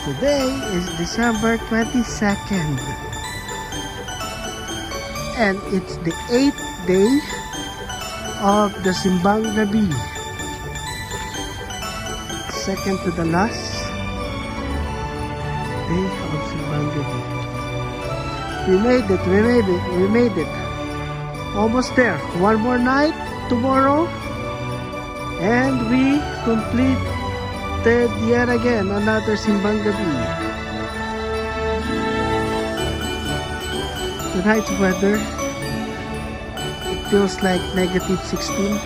Today is December 22nd and it's the 8th day of the Simbang Gabi. Second to the last day of Simbang Gabi. We made it. Almost there. One more night tomorrow and we complete yet again another Simbang Gabi. Tonight's weather, it feels like -16.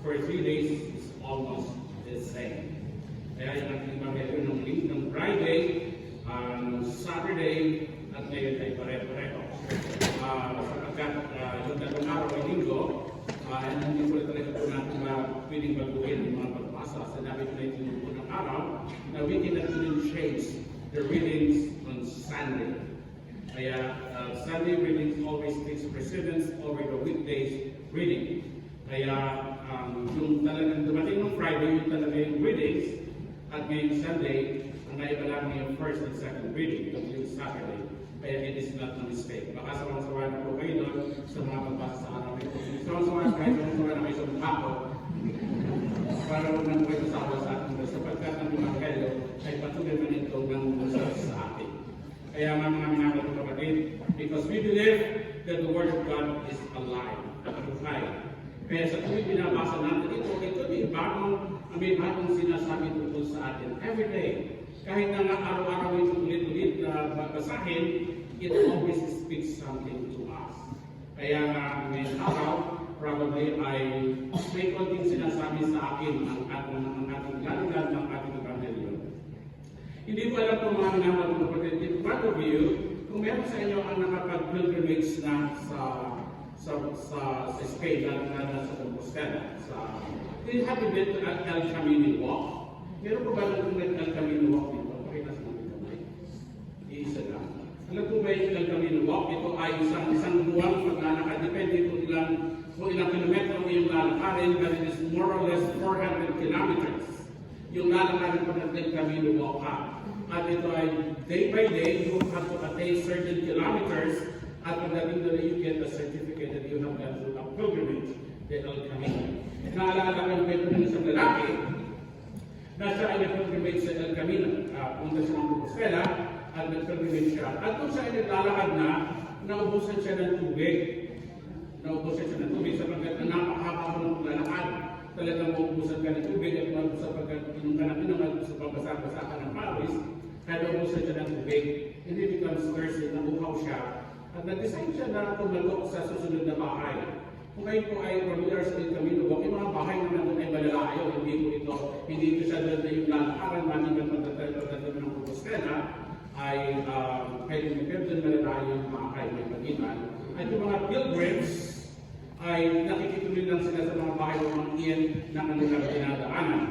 For 3 days is almost the same. Kaya yung ating pamilya ng link ng Friday, Saturday, at ngayon ay pare-pareho. Sapagkat yung tatlong araw ay linggo, hindi po talaga po natin pwedeng baguhin yung mga pagbasa. Sinabi ko na ito ng araw na we cannot even change the readings on Sunday. Kaya Sunday readings always takes precedence over the weekdays reading. Kaya yung talagang dumating ng Friday, yung talaga yung readings, at ngayong Sunday, ang naiba lang yung first and second reading, yung Saturday. Kaya it is not a mistake. Baka sawa-sawa na po kayo doon sa mga pagbasa sa araw nito. Sawa-sawa na kayo sa mukha ko. Para huwag na po kayo sawa sa ating Diyos. Sapagkat ang Evangelyo ay patuloy man ito ng Diyos sa atin. Kaya mga minamahal na kapatid, because we believe that the Word of God is alive, nakatuhay. Kaya sa tuwing binabasa natin ito may bagong sinasabi tungkol sa atin every day. Kahit na araw-araw ito ulit-ulit na basahin, it always speaks something to us. Kaya ngayong araw, probably ay may konting sinasabi sa akin ang ating lalagad ng ating Evangelyo. Hindi ko alam kung mga minamahal na kapatid, if part of you, kung meron sa inyo ang nakapag-pilgrimage na sa Spain, lalo sa Compostela. Did you have been to El Camino Walk? Meron po ba lang kung El Camino Walk dito? Pakita sa mga kamay. Iisa lang. Alam po ba yung El Camino Walk? Ito ay isang buwang paglalakad. Depende kung ilang kilometro yung lalakarin, but it is more or less 400 kilometers. Yung lalakarin po ng El Camino Walk. At ito ay day by day, you have to attain certain kilometers. At pagdating doon, you get a certificate that you have gone through a pilgrimage, the El Camino. Naalala ko yung kwento ng isang lalaki na siya ay nag-pilgrimage sa El Camino. Punta siya ng Compostela at nag-pilgrimage siya. At kung siya ay naglalakad na, naubusan siya ng tubig. Sapagkat napakahaba mo ng lalakad. Talagang maubusan ka ng tubig at sapagkat inong ka na pinungan sa pagbasa-basa ka ng pawis, kaya naubusan siya ng tubig. And he becomes thirsty, nabuhaw siya. At nag-decide siya na tumalok sa susunod na bahay. Kung kayo po ay familiar sa El Camino Walk, yung mga bahay na nandun ay malalayo, hindi ito siya doon na yung lalakaran, maliban pagdating ng Compostela, ay pwede doon malalayo yung mga kayo may pag-iman. At yung mga pilgrims ay nakikituloy lang sila sa mga bahay ng mga iyan na kanilang dinadaanan.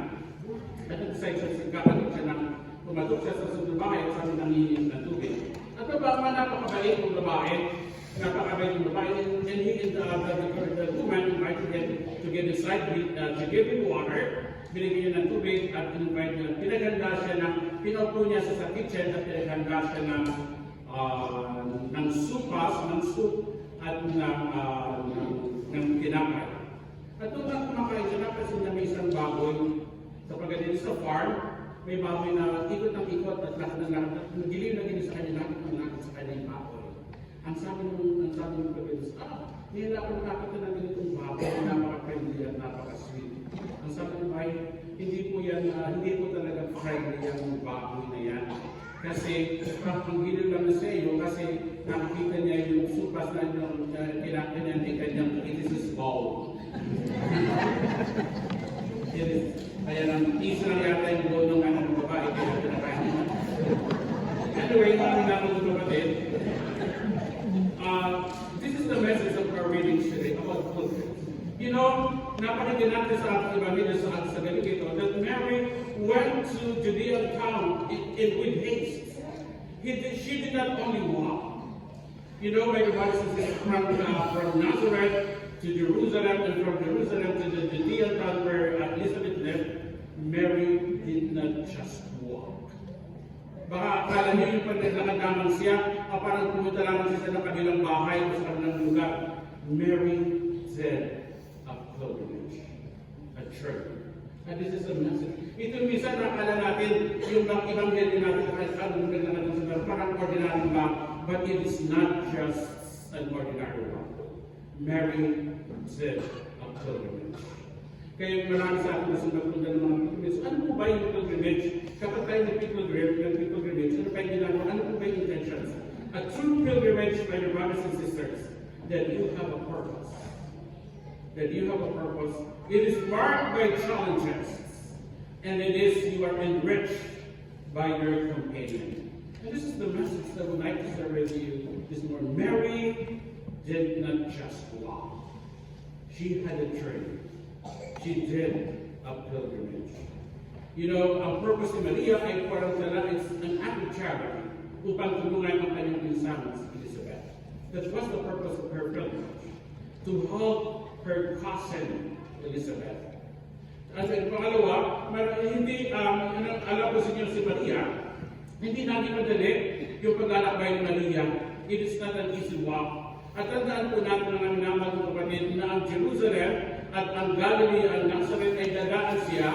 At nag-decide siya, kakalit siya ng pumatok siya sa sunod bahay at sabi nanginginig ng tubig. At ba napakabait ng babae, napakabait ng babae, and the woman invited him to get inside, to give him water, binigyan niya ng tubig at invite niya. Pinaganda siya pinaupo niya sa kitchen at pinaganda siya ng supas, ng soup at ng tinapay. At doon na kumakain siya, napansin niya may isang baboy sa pagdating sa farm, may baboy na ikot ng ikot at lahat ng lahat at nagiliw na gini sa kanya, nakit ng nakit sa kanya yung baboy. Ang sabi ng pagdating nila ako nakakita ng ganitong baboy, napaka-friendly at napaka-sweet. Ang sabi ng bahay, hindi po talaga friendly yung baboy na yan. Kasi ang giliw lang sa iyo kasi nakikita niya yung supas na kinakain niya ay kanyang it is his bowl. Kaya nang isa na yata yung bowl ng anak ng babae kaya kinakain niya. Anyway, maraming naman ito kapatid. This is the message of our reading today about pilgrims. You know, napakinggan natin sa ating Ebanghelyo sa galing ito that Mary went to Judean town with haste. She did not only walk. You know, my brothers and sisters, from Nazareth to Jerusalem and from Jerusalem to the Judean town where Elizabeth lived, Mary did not just walk. Baka akala niyo yung pagkakadaman siya, parang pumunta lang siya sa kanilang bahay o sa kanilang lugar. Mary did a pilgrimage, a journey. And this is a message. Ito minsan nakala natin yung Ebanghelyo natin kahit anong natin sa parang ordinary ba, but it is not just an ordinary one. Mary did a pilgrimage. Kaya marami sa atin na sinapunta ng mga pilgrimage. Ano po ba yung pilgrimage? Kapag tayo nag-pilgrimage, ano pa yung ginagawa? Ano po ba yung intentions? A true pilgrimage, my brothers and sisters, that you have a purpose. That you have a purpose. It is marked by challenges, and it is you are enriched by your companion. And this is the message that I would like to share with you this morning. Mary did not just walk. She had a journey. She did a pilgrimage. You know, ang purpose ni Maria ay parang it's an act of charity upang tulungan ang kanyang pinsan si Elizabeth. That was the purpose of her pilgrimage. To help her cousin Elizabeth. At pangalawa, hindi, alam ko sa inyo si Maria, hindi natin madali yung paglalakbay ni Maria. It is not an easy walk. At tandaan po natin ang naman ng kapatid na ang Jerusalem at ang Galilee, ang Nazareth ay dadaan siya,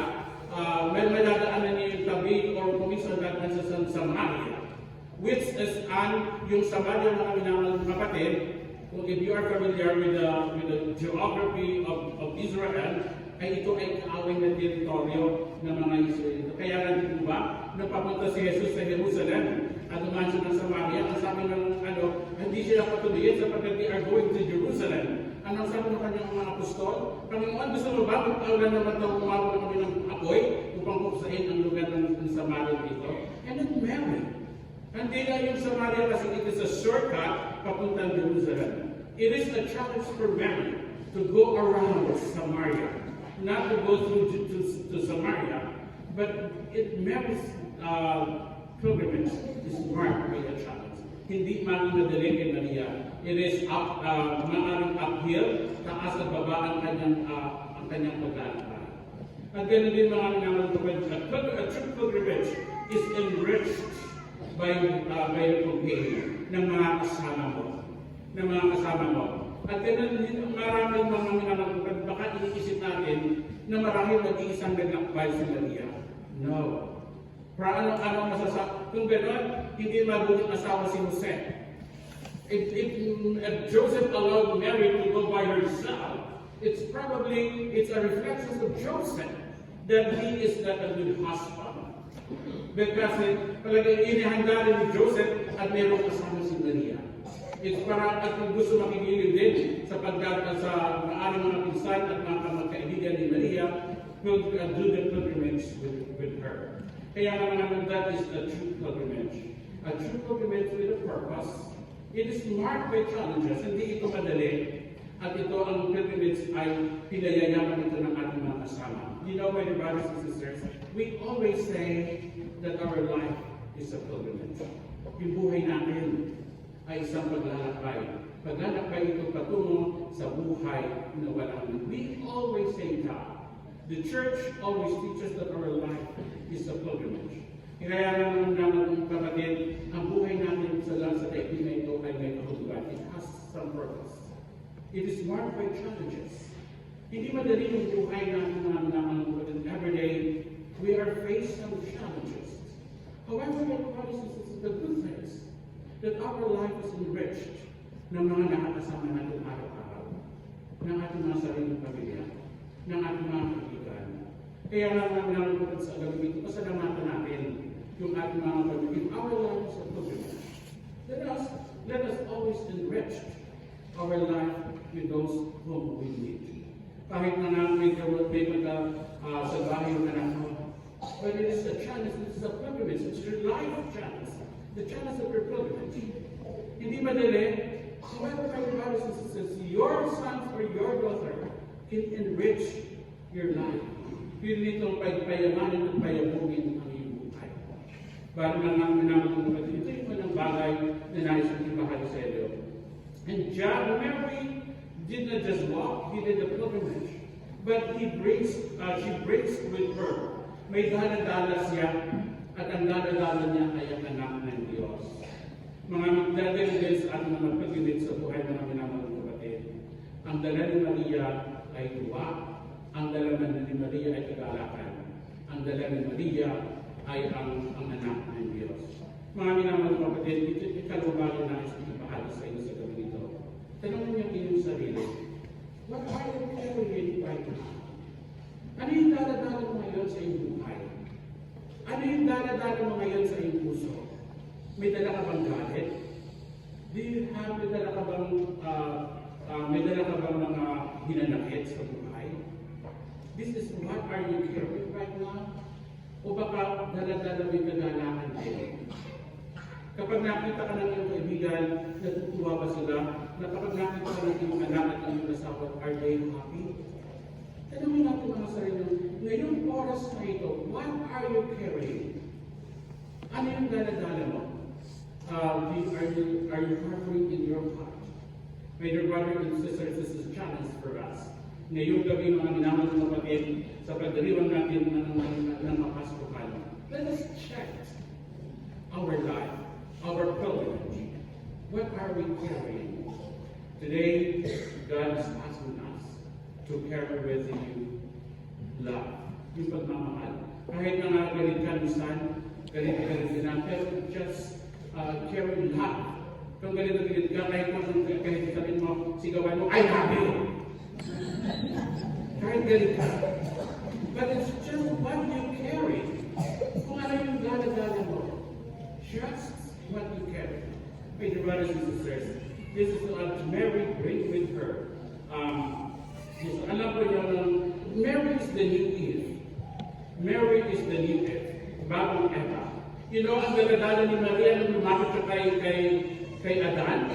may madadaanan niya yung tabi o kumisang dadaan sa Samaria. Which is yung Samaria na kami naman ng kapatid, if you are familiar with the geography of Israel, ay ito ay kaaway na teritoryo ng mga Israelita. Kaya lang po ba, napapunta si Jesus sa Jerusalem at dumaan siya ng Samaria, ang sabi ng hindi sila patuloyin sapagkat they are going to Jerusalem. Anong sabi ng kanyang mga apostol? Panginoon, gusto mo ba magpaulan naman daw kumawag na kami ng apoy upang puksain ang lugar ng Samaria dito? And then Mary. Hindi na yung Samaria kasi it is a shortcut papuntang Jerusalem. It is a challenge for Mary to go around Samaria. Not to go through to Samaria, but Mary's pilgrimage is marked by a challenge. Hindi madali kay Maria. It is maaaring uphill, taas at baba ang kanyang paglalakbay. At ganun din mga nangangalupan, a true pilgrimage is enriched by your companion ng mga kasama mo. At ganun din maraming mga nangangalupan, baka iniisip natin na marahil mag-iisang naglakbay si Maria. No. Para ano masasabi? Kung gano'n, hindi mabuting asawa si Jose. If Joseph allowed Mary to go by herself, it's a reflection of Joseph that he is not a good husband. Because talagang inihanda rin ni Joseph at mayroong kasama si Maria. It's para at kung gusto makikilid din sa maaring mga pinsan at mga magkaibigan ni Maria, will do the pilgrimage with her. Kaya naman that is a true pilgrimage. A true pilgrimage with a purpose. It is marked by challenges. Hindi ito madali. At ito ang pilgrimage ay pinayayaman ito ng ating mga kasama. You know, my brothers and sisters, we always say that our life is a pilgrimage. Yung buhay natin ay isang paglalakbay. Paglalakbay ito patungo sa buhay na walang. We always say that. The church always teaches that our life is a pilgrimage. Kaya naman naman kapatid, ang buhay natin sa daigdig na ito ay may kahulugan. It has some purpose. It is marked by challenges. Hindi madali yung buhay natin naman every day. We are faced some challenges. However, my brothers and sisters, the good things that our life is enriched ng mga nakakasama natin araw-araw, ng ating mga sariling pamilya, ng ating mga kaibigan. Kaya naman sa gabi ito, pasalamatan natin yung ating mga pamilya. Our life is a pilgrimage. Let us always enrich our life with those whom we meet. Kahit na namin may sa bahay yung anak mo, but it is a challenge, it is a pilgrimage, it's your life challenge, the challenge of your pilgrimage. Hindi madali. However, my brothers and sisters, your son or your daughter can enrich your life. Yun nitong payamanin at payabugin ang iyong buhay. Para naman naman ito yung mga bagay na nais ang ibahagi sa iyo. And Mary did not just walk, he did the pilgrimage. But she brings with her. May dala-dala siya at ang dala-dala niya ay ang anak ng Diyos. Mga magdadali din sa ating mga pagkilit sa buhay ng minamahal na kapatid. Ang dala ni Maria ay tuwa. Ang dala ni Maria ay kagalakan. Ang dala ni Maria ay ang anak ng Diyos. Mga minamahal na kapatid, ikalubalo na isang ipahali sa inyo sa gabi ito. Tanongin niyo inyong sarili, what are you carrying right now? Ano yung dala-dala mo ngayon sa iyong buhay? Ano yung dala-dala mo ngayon sa iyong puso? May dala ka bang galit? May dala ka bang mga hinanakit sa buhay? This is what are you carrying right now? O baka dala-dala may kagalakan din? Kapag nakita ka ng iyong kaibigan, natutuwa ba sila? Na kapag nakita ka ng iyong anak at iyong asawa, are they happy? Tanungin natin mga sarili, ngayong oras na ito, what are you carrying? Ano yung dala-dala mo? Are you harboring in your heart? My dear brother and sisters, this is a challenge for us. Ngayong gabi mga minamahal na kapatid, sa pagdiriwang natin ng mapaskuhan, let us check our life, our pilgrimage. What are we carrying? Today, God is asking us to carry with you love, yung pagmamahal. Kahit na nga galit ka minsan, galit ka na, pero just carry love. Kung galit ka, kahit sabihin mo, sigawan mo, I love you. Kahit galit ka. But it's just what you carry. Kung ano yung dala-dala mo, just what you carry. My dear brothers and sisters, this is what Mary brings with her. Alam ko yun, Mary is the new Eve. Mary is the new Eve. Bagong Eva. You know, ang dala-dala ni Maria nung lumapit siya kay Adan,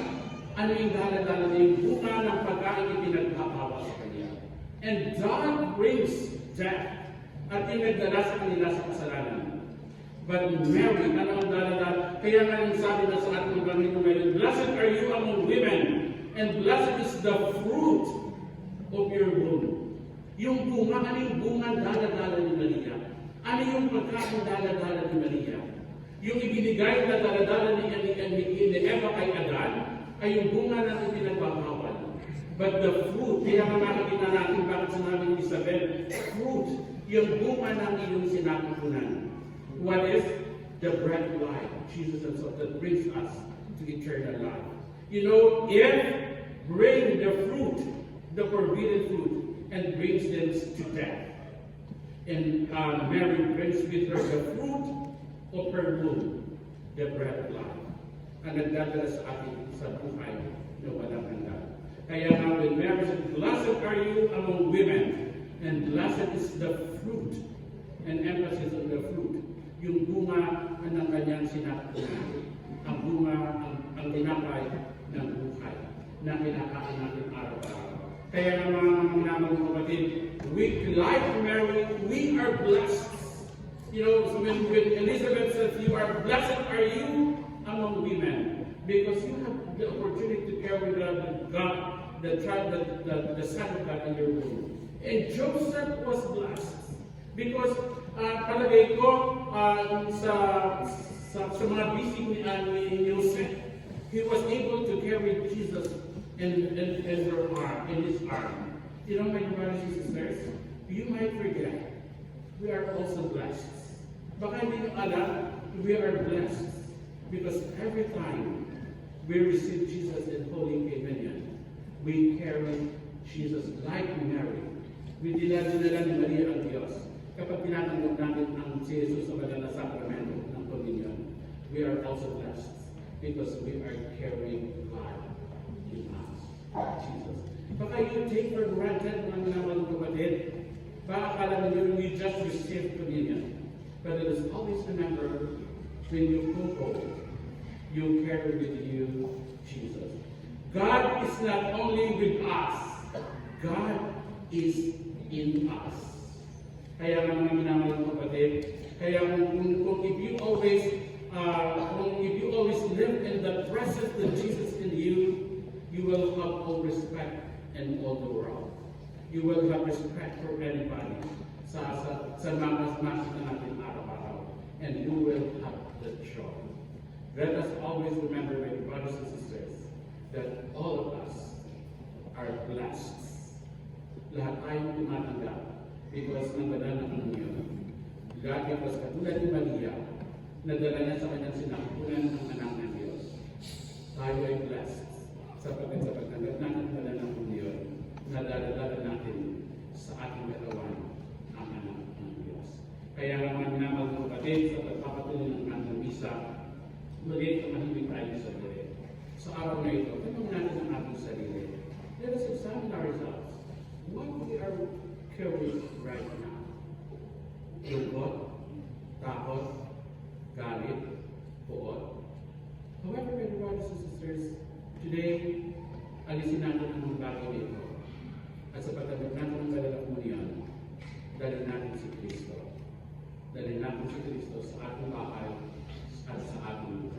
ano yung dala-dala niya? Yung bunga ng pagkain ipinagpapawa sa kanya. And God brings death at inagdala sa kanila sa kasalanan. But Mary, ano ang dala-dala? Kaya nga yung sabi na sa ating Ebanghelyo ngayon, blessed are you among women, and blessed is the fruit of your womb. Yung bunga, ano yung bunga dala-dala ni Maria? Ano yung pagkain dala-dala ni Maria? Yung ibinigay na dala-dala ni Eva kay Adan, ay yung bunga natin pinagbabawal. But the fruit, kaya nga nakikita natin bakit sinabi ni Isabel, fruit, yung bunga ng iyong sinapupunan. What is the bread of life? Jesus himself that brings us to eternal life. You know, if bring the fruit, the forbidden fruit, and brings them to death. And Mary brings with her the fruit of her womb, the bread of life. And nagdadala sa atin sa buhay na walang hanggan. Kaya nga when Mary said, blessed are you among women, and blessed is the fruit, and emphasis on the fruit, yung bunga ng kanyang sinapunan. Ang bunga, ang tinapay ng buhay na kinakain natin araw-araw. Kaya naman mga kapatid, like Mary, we are blessed. You know, so when Elizabeth says, "You are blessed are you among women," because you have the opportunity to carry the Son of God in your womb. And Joseph was blessed because palagay ko sa mga bisig ni Joseph, he was able to carry Jesus in his arm. You know, my brothers and sisters, you might forget, we are also blessed. Baka hindi nyo alam, we are blessed because every time we receive Jesus in Holy Communion, we carry Jesus like Mary. We dinala ni Maria ang Diyos. Kapag tinatanggap natin ang si Jesus sa banal na sakramento ng Communion, we are also blessed because we are carrying God in us, Jesus. Baka you take for granted mga naman kapatid, baka akala nyo we just receive Communion. But let us always remember, when you go home, you carry with you Jesus. God is not only with us, God is in us. Kaya mga minamahal ng kapatid, kaya kung if you always live in the presence of Jesus in you, you will have all respect in all the world. You will have respect for anybody sa mga makita natin araw-araw, and you will have the joy. Let us always remember, my brothers and sisters, that all of us are blessed. Lahat tayong tumatanggap because ng banal na Komunyon. God, because katulad ni Maria, nadala niya sa kanyang sinapunan ng anak ng Diyos. Tayo ay blessed sapagkat sa pagtanggap natin ng banal na Komunyon, nadala natin sa ating katawan ang anak ng Diyos. Kaya nga mga minamahal ng kapatid, sa pagpapatuloy ng ating misa, muli tumahimik tayo sa sarili. Sa araw na ito, tanong natin ang ating sarili. Let us examine ourselves. What we are carrying right now? Lungkot, takot, galit, puot. However, my brothers and sisters, today, alisin natin ang mga bagay nito. At sa pagtanggap natin ng banal na komunyon, dalhin natin si Kristo. Dalhin natin si Kristo sa ating bahay at sa ating